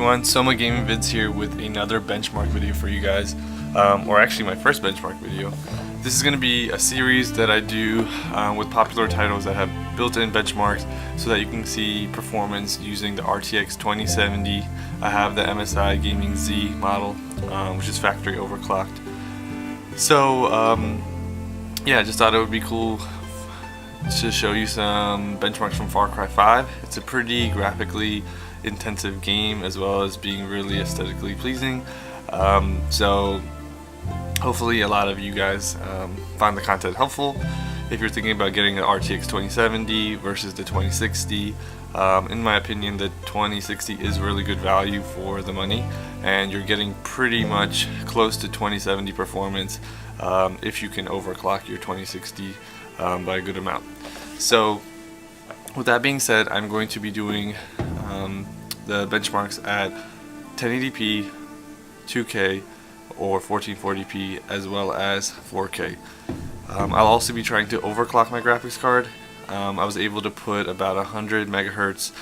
everyone, Soma Gaming Vids here with another benchmark video for you guys, or actually my first benchmark video. This is going to be a series that I do with popular titles that have built-in benchmarks so that you can see performance using the RTX 2070. I have the MSI Gaming Z model, which is factory overclocked. So yeah, I just thought it would be cool to show you some benchmarks from Far Cry 5. It's a pretty graphically intensive game as well as being really aesthetically pleasing. So hopefully a lot of you guys find the content helpful. If you're thinking about getting an RTX 2070 versus the 2060, in my opinion the 2060 is really good value for the money, and you're getting pretty much close to 2070 performance if you can overclock your 2060 by a good amount. So with that being said, I'm going to be doing the benchmarks at 1080p, 2K, or 1440p, as well as 4K. I'll also be trying to overclock my graphics card. I was able to put about 100 megahertz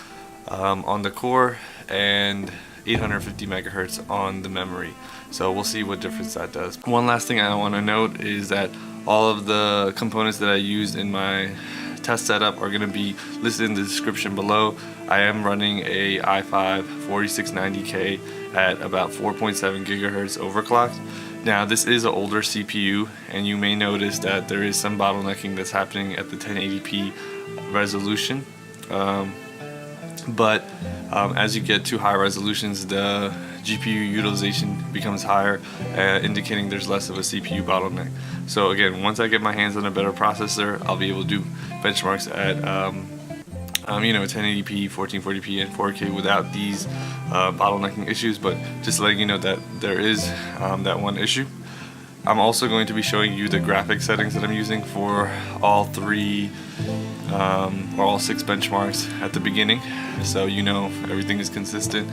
on the core and 850 megahertz on the memory. So we'll see what difference that does. One last thing I want to note is that all of the components that I used in my test setup are going to be listed in the description below. I am running a i5 4690K at about 4.7 gigahertz overclocked. Now this is an older CPU, and you may notice that there is some bottlenecking that's happening at the 1080p resolution. But as you get to high resolutions, the GPU utilization becomes higher, indicating there's less of a CPU bottleneck. So again, once I get my hands on a better processor, I'll be able to do benchmarks at 1080p, 1440p, and 4K without these bottlenecking issues. But just letting you know that there is that one issue. I'm also going to be showing you the graphic settings that I'm using for all three or all 6 benchmarks at the beginning, so you know everything is consistent.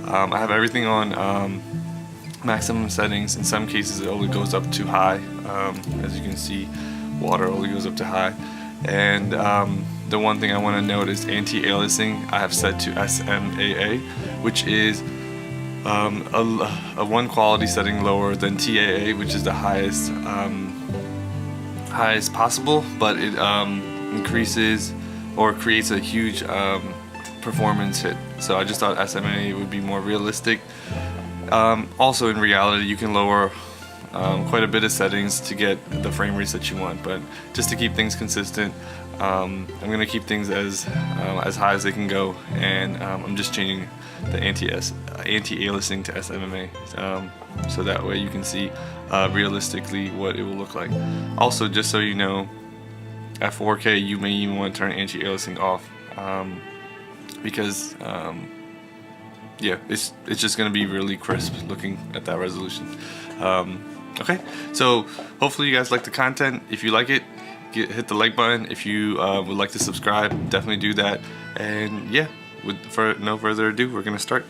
I have everything on maximum settings. In some cases it only goes up to high. As you can see, water only goes up to high. And the one thing I want to note is anti-aliasing I have set to SMAA, which is a one quality setting lower than TAA, which is the highest possible, but it increases or creates a huge performance hit. So I just thought SMAA would be more realistic. Also in reality you can lower quite a bit of settings to get the frame rates that you want, but just to keep things consistent, I'm going to keep things as high as they can go, and I'm just changing the anti-aliasing to SMAA, so that way you can see realistically what it will look like. Also, just so you know, at 4K you may even want to turn anti-aliasing off, because yeah, it's just going to be really crisp looking at that resolution. Okay, so hopefully you guys like the content. If you like it, hit the like button. If you would like to subscribe, definitely do that. And yeah, for no further ado, we're gonna start.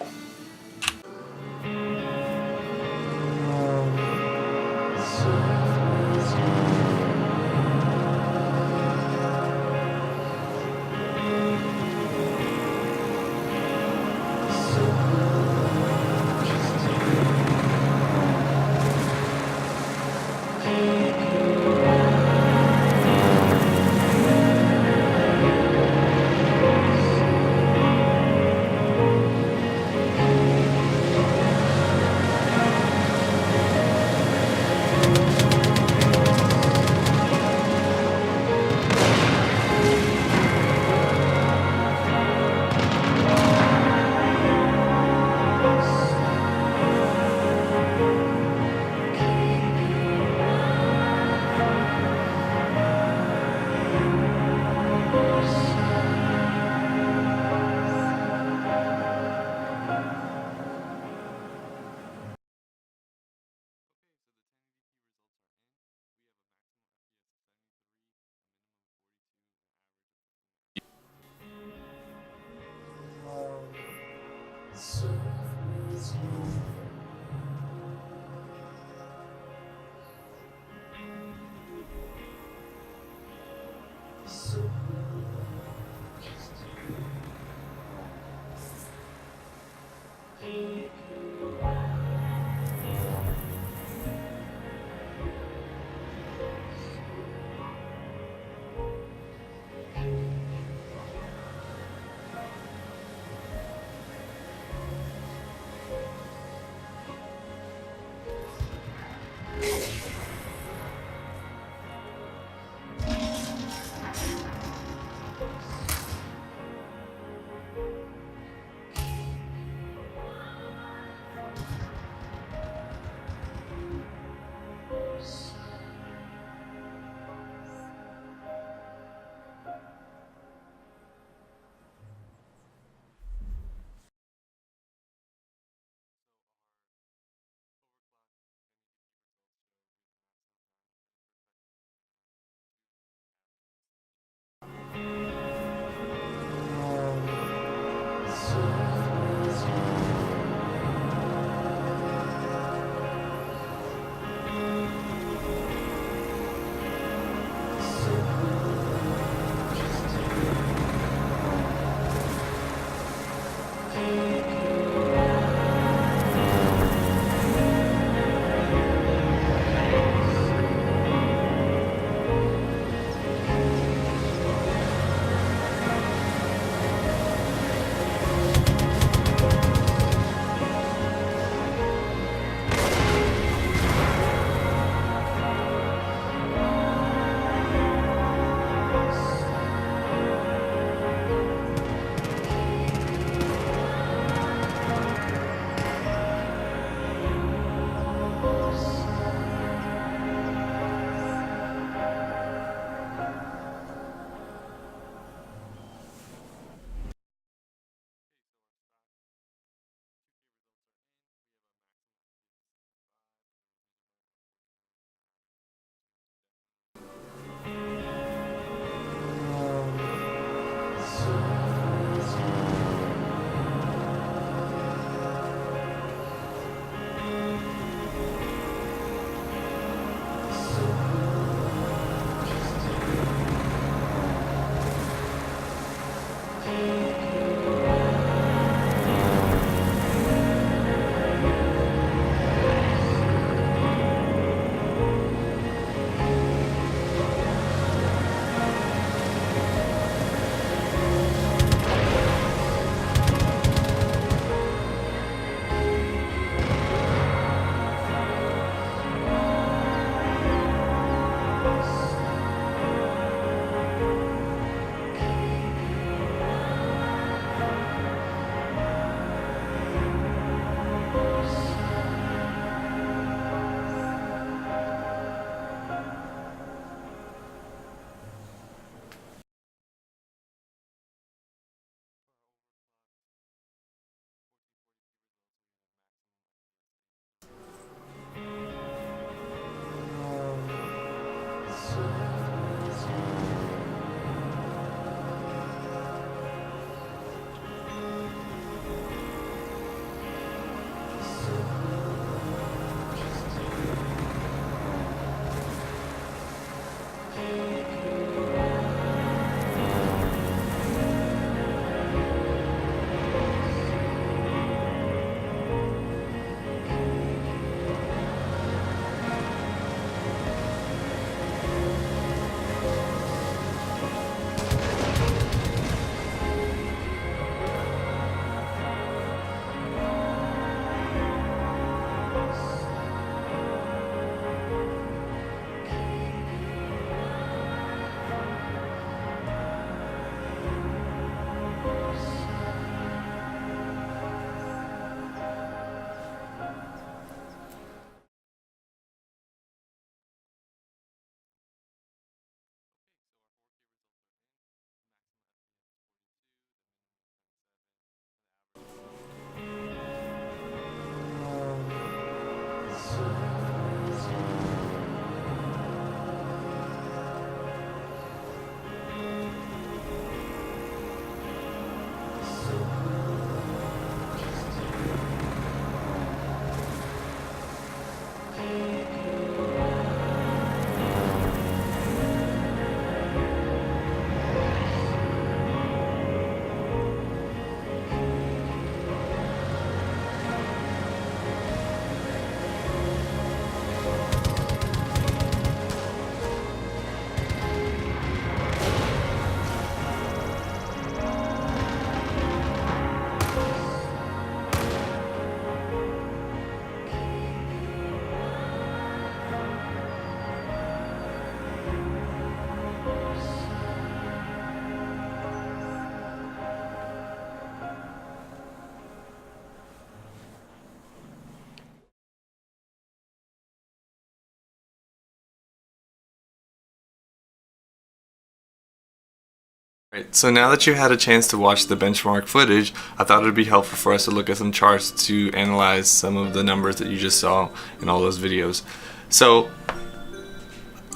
Right, so now that you had a chance to watch the benchmark footage, I thought it would be helpful for us to look at some charts to analyze some of the numbers that you just saw in all those videos. So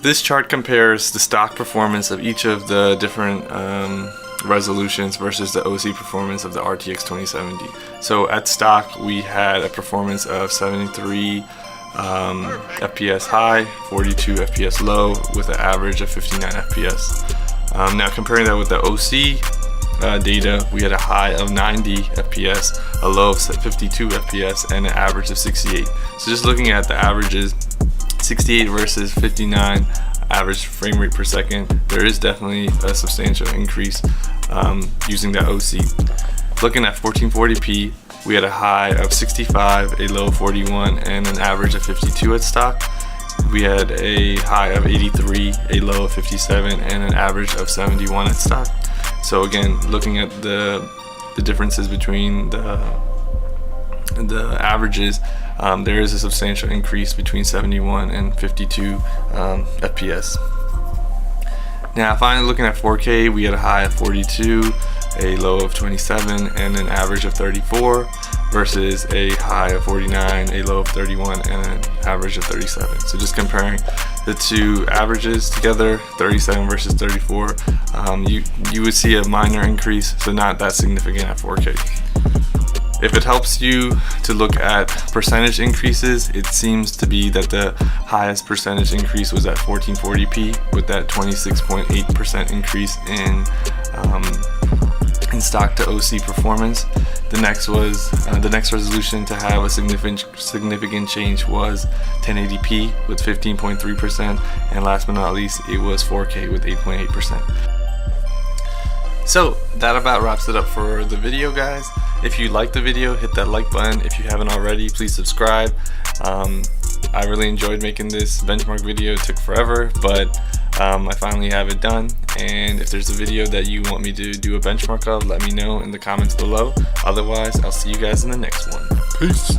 this chart compares the stock performance of each of the different resolutions versus the OC performance of the RTX 2070. So at stock we had a performance of 73 FPS high, 42 FPS low, with an average of 59 FPS. Now comparing that with the OC data, we had a high of 90 FPS, a low of 52 FPS, and an average of 68. So just looking at the averages, 68 versus 59 average frame rate per second, there is definitely a substantial increase using that OC. Looking at 1440p, we had a high of 65, a low of 41, and an average of 52 at stock. We had a high of 83, a low of 57, and an average of 71 at stock. So again, looking at the differences between the averages, there is a substantial increase between 71 and 52 FPS. Now finally looking at 4K, we had a high of 42, a low of 27, and an average of 34 versus a high of 49, a low of 31, and an average of 37. So just comparing the two averages together, 37 versus 34, you would see a minor increase, so not that significant at 4K. If it helps you to look at percentage increases, it seems to be that the highest percentage increase was at 1440p with that 26.8% increase in stock to OC performance. The next resolution to have a significant change was 1080p with 15.3%, and last but not least, it was 4K with 8.8%. So that about wraps it up for the video, guys. If you liked the video, hit that like button. If you haven't already, please subscribe. I really enjoyed making this benchmark video. It took forever, but I finally have it done. And if there's a video that you want me to do a benchmark of, let me know in the comments below. Otherwise, I'll see you guys in the next one. Peace.